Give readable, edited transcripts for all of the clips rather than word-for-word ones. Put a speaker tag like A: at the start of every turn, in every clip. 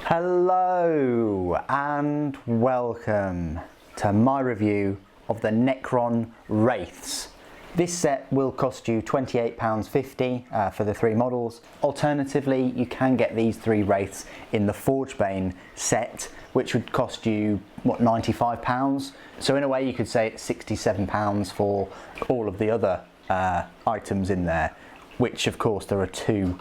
A: Hello and welcome to my review of the Necron Wraiths. This set will cost you £28.50 for the three models. Alternatively, you can get these three Wraiths in the Forgebane set, which would cost you, what, £95? So in a way you could say it's £67 for all of the other items in there, which of course there are two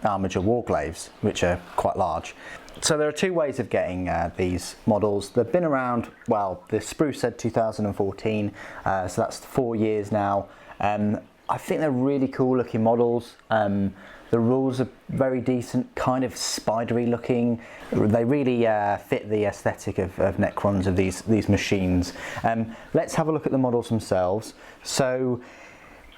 A: Armiger Warglaves, which are quite large. So there are two ways of getting these models. They've been around, well, the spruce said 2014, so that's 4 years now. I think they're really cool looking models. The rules are very decent, kind of spidery looking. They really fit the aesthetic of Necrons, of these machines. Let's have a look at the models themselves. So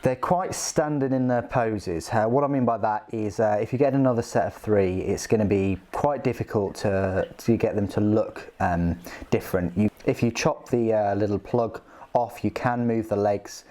A: they're quite standard in their poses. What I mean by that is if you get another set of three, it's going to be quite difficult to get them to look different. If you chop the little plug off, you can move the legs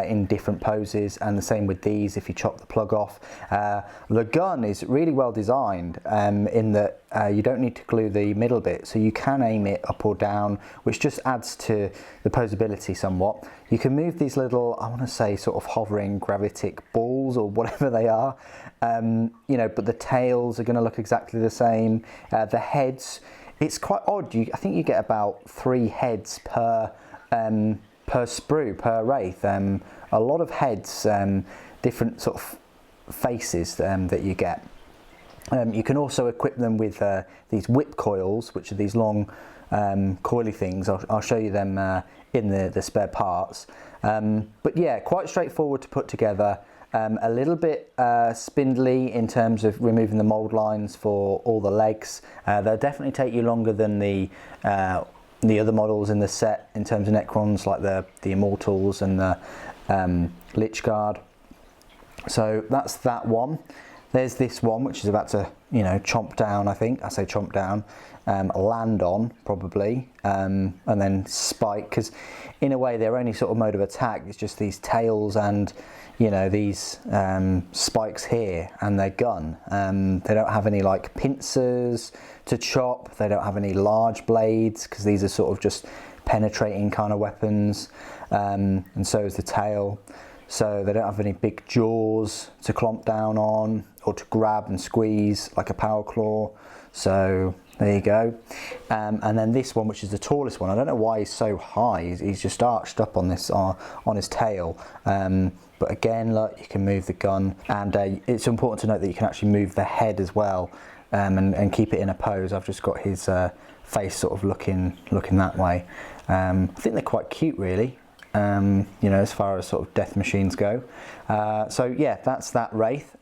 A: in different poses, and the same with these if you chop the plug off. The gun is really well designed in that you don't need to glue the middle bit, so you can aim it up or down, which just adds to the posability somewhat. You can move these little, I want to say, sort of hovering gravitic balls or whatever they are, you know, but the tails are going to look exactly the same. The heads, it's quite odd. I think you get about 3 heads per sprue, per Wraith. A lot of heads, different sort of faces that you get. You can also equip them with these whip coils, which are these long coily things. I'll show you them in the spare parts. But yeah, quite straightforward to put together. A little bit spindly in terms of removing the mould lines for all the legs. They'll definitely take you longer than the other models in the set in terms of Necrons, like the Immortals and the Lich Guard. So that's that one. There's this one which is about to, you know, chomp down. I think I say chomp down, land on probably, and then spike, because in a way their only sort of mode of attack is just these tails and, you know, these spikes here and their gun. They don't have any like pincers to chop. They don't have any large blades because these are sort of just penetrating kind of weapons, and so is the tail. So they don't have any big jaws to clomp down on or to grab and squeeze like a power claw. So there you go. And then this one, which is the tallest one, I don't know why he's so high. He's just arched up on this on his tail. But again, look, you can move the gun, and it's important to note that you can actually move the head as well, and keep it in a pose. I've just got his face sort of looking that way. I think they're quite cute, really. You know, as far as sort of death machines go. So yeah, that's that Wraith.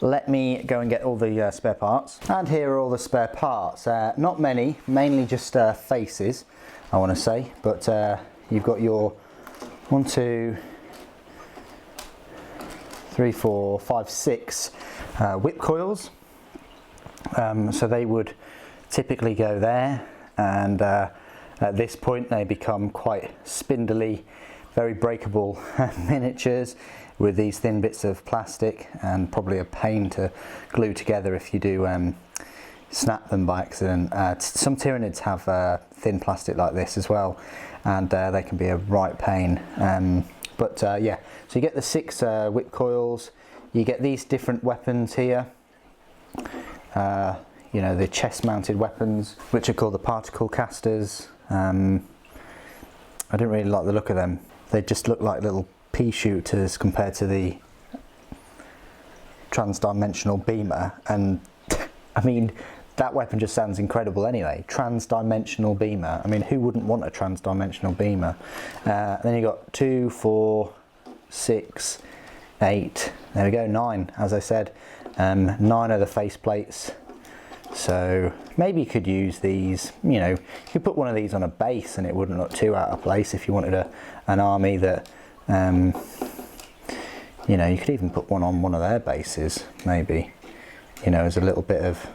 A: Let me go and get all the spare parts. And here are all the spare parts. Not many, mainly just faces, I want to say. But you've got your 1, 2, 3, 4, 5, 6 whip coils. So they would typically go there, and at this point they become quite spindly, very breakable miniatures with these thin bits of plastic, and probably a pain to glue together if you do snap them by accident. Some Tyranids have thin plastic like this as well, and they can be a right pain. But yeah, so you get the 6 whip coils, you get these different weapons here. You know, the chest mounted weapons, which are called the particle casters. I didn't really like the look of them. They just look like little pea shooters compared to the transdimensional beamer, and I mean, that weapon just sounds incredible anyway. Transdimensional beamer. I mean, who wouldn't want a transdimensional beamer? Then you got 2, 4, 6, 8. There we go, 9, as I said. 9 are the face plates. So maybe you could use these, you know, you could put one of these on a base and it wouldn't look too out of place if you wanted an army that, you know, you could even put one on one of their bases, maybe, you know, as a little bit of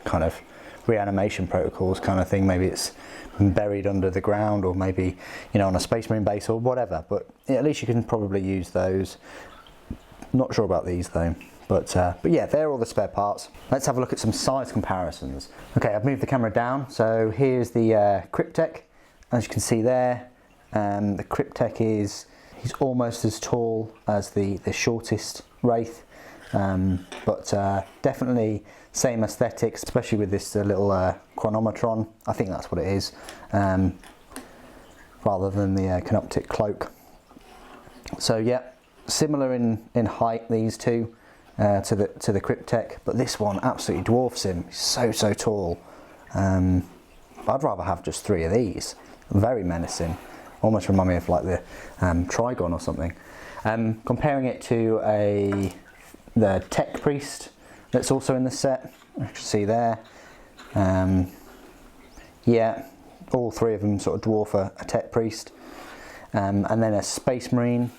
A: kind of reanimation protocols kind of thing. Maybe it's buried under the ground, or maybe, you know, on a Space Marine base or whatever, but at least you can probably use those. Not sure about these though. But yeah, they're all the spare parts. Let's have a look at some size comparisons. Okay, I've moved the camera down. So here's the Cryptek. As you can see there, the Cryptek he's almost as tall as the shortest Wraith, but definitely same aesthetics, especially with this little chronometron. I think that's what it is, rather than the canoptic cloak. So yeah, similar in height, these two, to the Cryptek, but this one absolutely dwarfs him. He's so tall. I'd rather have just 3 of these. Very menacing. Almost remind me of like the Trigon or something. Comparing it to the Tech Priest that's also in the set, you can see there. Yeah, all 3 of them sort of dwarf a Tech Priest, and then a Space Marine.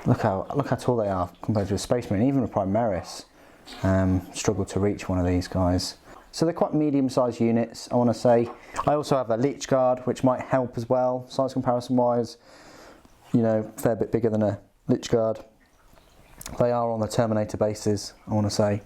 A: Look how tall they are compared to a Space Marine. Even a Primaris struggled to reach one of these guys. So they're quite medium-sized units, I want to say. I also have a Lich Guard, which might help as well, size comparison-wise. You know, a fair bit bigger than a Lich Guard. They are on the Terminator bases, I want to say.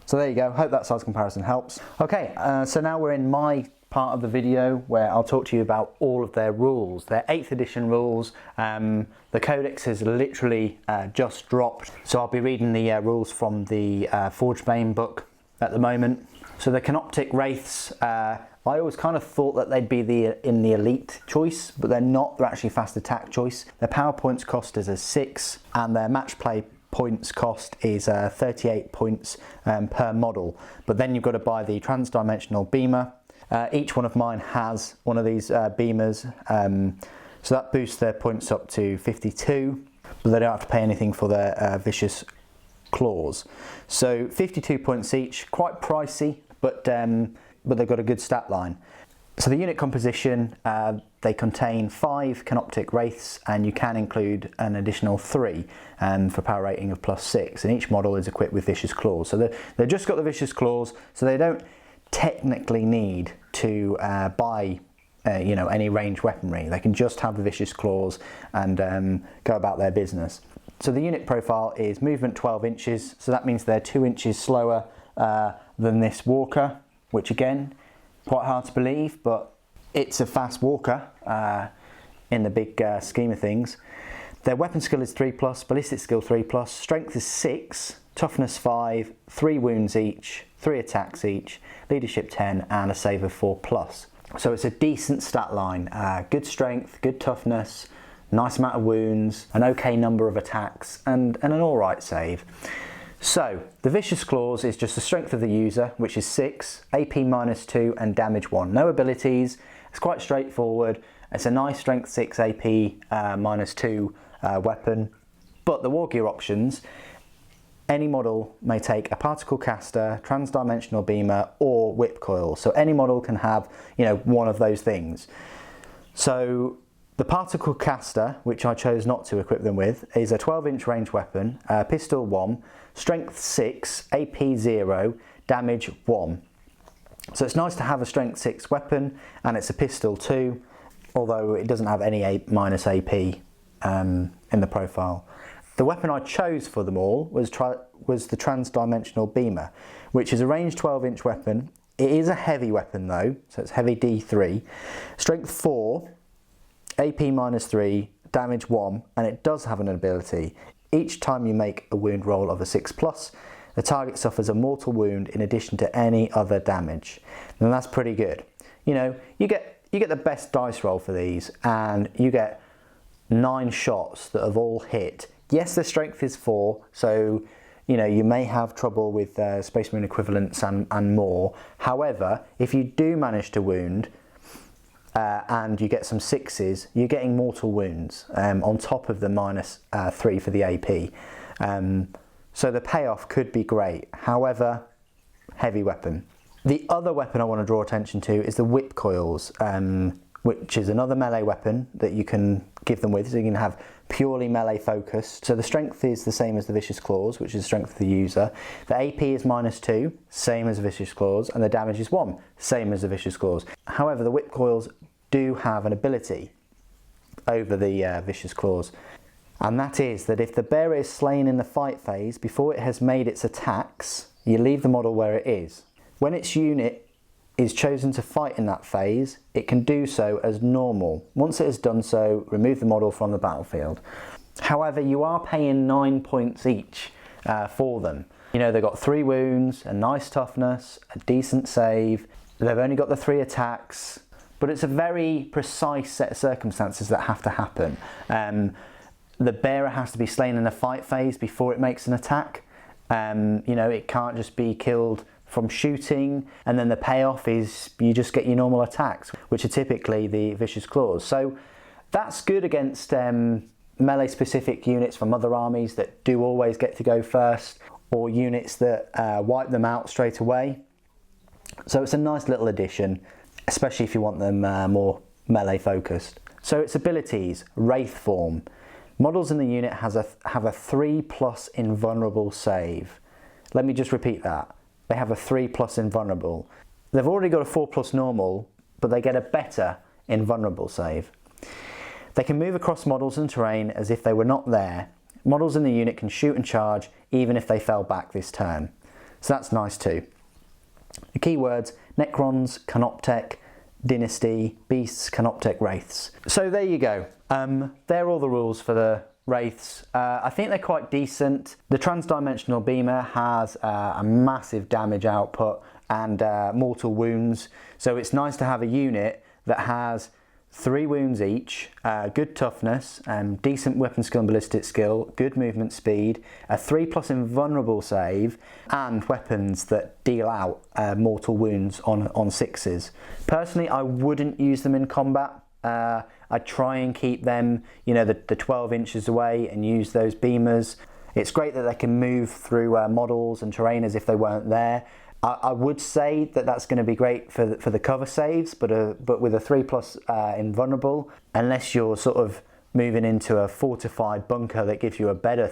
A: So there you go. Hope that size comparison helps. Okay, so now we're in my part of the video where I'll talk to you about all of their rules, their 8th edition rules. The Codex has literally just dropped, so I'll be reading the rules from the Forgebane book at the moment. So the Canoptic Wraiths, I always kind of thought that they'd be in the elite choice, but they're not. They're actually fast attack choice. Their power points cost is a 6, and their match play points cost is 38 points per model. But then you've got to buy the transdimensional beamer. Each one of mine has one of these beamers, so that boosts their points up to 52, but they don't have to pay anything for their vicious claws. So 52 points each, quite pricey, but they've got a good stat line. So the unit composition, they contain 5 Canoptic Wraiths, and you can include an additional 3 for power rating of +6, and each model is equipped with Vicious Claws. So they've just got the Vicious Claws, so they don't technically need to buy you know, any ranged weaponry. They can just have the Vicious Claws and go about their business. So the unit profile is movement 12 inches, so that means they're 2 inches slower than this walker, which again, quite hard to believe, but it's a fast walker in the big scheme of things. Their weapon skill is 3+, ballistic skill 3+, strength is 6, toughness 5, 3 wounds each, 3 attacks each, leadership 10, and a save of 4+. So it's a decent stat line, good strength, good toughness, nice amount of wounds, an okay number of attacks, and an alright save. So the Vicious Claws is just the strength of the user, which is 6, AP -2, and damage 1. No abilities, it's quite straightforward. It's a nice strength 6, AP -2 weapon. But the war gear options, any model may take a particle caster, transdimensional beamer, or whip coil. So any model can have, you know, one of those things. So the particle caster, which I chose not to equip them with, is a 12-inch range weapon, pistol 1, strength 6, AP 0, damage 1. So it's nice to have a strength 6 weapon, and it's a pistol 2, although it doesn't have any -AP in the profile. The weapon I chose for them all was the transdimensional beamer, which is a ranged 12-inch weapon. It is a heavy weapon though, so it's heavy D3, strength 4, AP -3, damage 1, and it does have an ability. Each time you make a wound roll of a 6+, the target suffers a mortal wound in addition to any other damage. And that's pretty good. You know, you get the best dice roll for these, and you get 9 shots that have all hit. Yes, the strength is 4, so you know you may have trouble with Space Marine equivalents and more. However, if you do manage to wound and you get some 6s, you're getting mortal wounds on top of the -3 for the AP. So the payoff could be great. However, heavy weapon. The other weapon I want to draw attention to is the whip coils, which is another melee weapon that you can give them with, so you can have purely melee focus. So the strength is the same as the Vicious Claws, which is the strength of the user. The AP is -2, same as the Vicious Claws, and the damage is 1, same as the Vicious Claws. However, the whip coils do have an ability over the Vicious Claws. And that is that if the bearer is slain in the fight phase before it has made its attacks, you leave the model where it is. When its unit is chosen to fight in that phase, it can do so as normal. Once it has done so, remove the model from the battlefield. However, you are paying 9 points each for them. You know, they've got 3 wounds, a nice toughness, a decent save, they've only got the 3 attacks, but it's a very precise set of circumstances that have to happen. The bearer has to be slain in the fight phase before it makes an attack. You know, it can't just be killed from shooting, and then the payoff is you just get your normal attacks, which are typically the Vicious Claws. So that's good against melee specific units from other armies that do always get to go first, or units that wipe them out straight away. So it's a nice little addition, especially if you want them more melee focused. So its abilities: Wraith form. Models in the unit have a 3+ invulnerable save. Let me just repeat that. They have a 3+ invulnerable. They've already got a 4+ normal, but they get a better invulnerable save. They can move across models and terrain as if they were not there. Models in the unit can shoot and charge even if they fell back this turn. So that's nice too. The keywords: Necrons, Canoptech, Dynasty, Beasts, Canoptech, Wraiths. So there you go. They're all the rules for the Wraiths. I think they're quite decent. The transdimensional beamer has a massive damage output and mortal wounds, so it's nice to have a unit that has 3 wounds each, good toughness, decent weapon skill and ballistic skill, good movement speed, a 3+ invulnerable save, and weapons that deal out mortal wounds on 6s. Personally, I wouldn't use them in combat. I'd try and keep them, you know, the 12 inches away and use those beamers. It's great that they can move through models and terrain as if they weren't there. I would say that that's going to be great for the cover saves, but with a 3+ invulnerable, unless you're sort of moving into a fortified bunker that gives you a better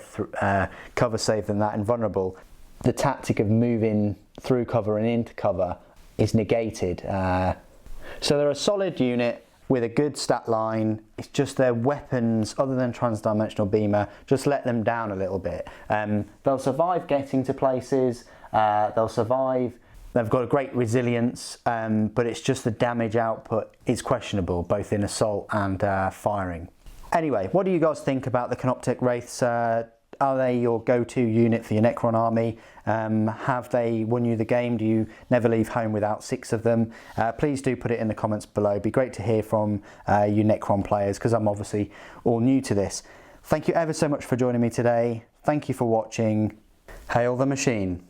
A: cover save than that invulnerable, the tactic of moving through cover and into cover is negated. So they're a solid unit with a good stat line. It's just their weapons, other than transdimensional beamer, just let them down a little bit. They'll survive getting to places, they'll survive, they've got a great resilience, but it's just the damage output is questionable, both in assault and firing. Anyway, what do you guys think about the Canoptech Wraiths? Are they your go-to unit for your Necron army? Have they won you the game? Do you never leave home without 6 of them? Please do put it in the comments below. It'd be great to hear from you Necron players, because I'm obviously all new to this. Thank you ever so much for joining me today. Thank you for watching. Hail the machine.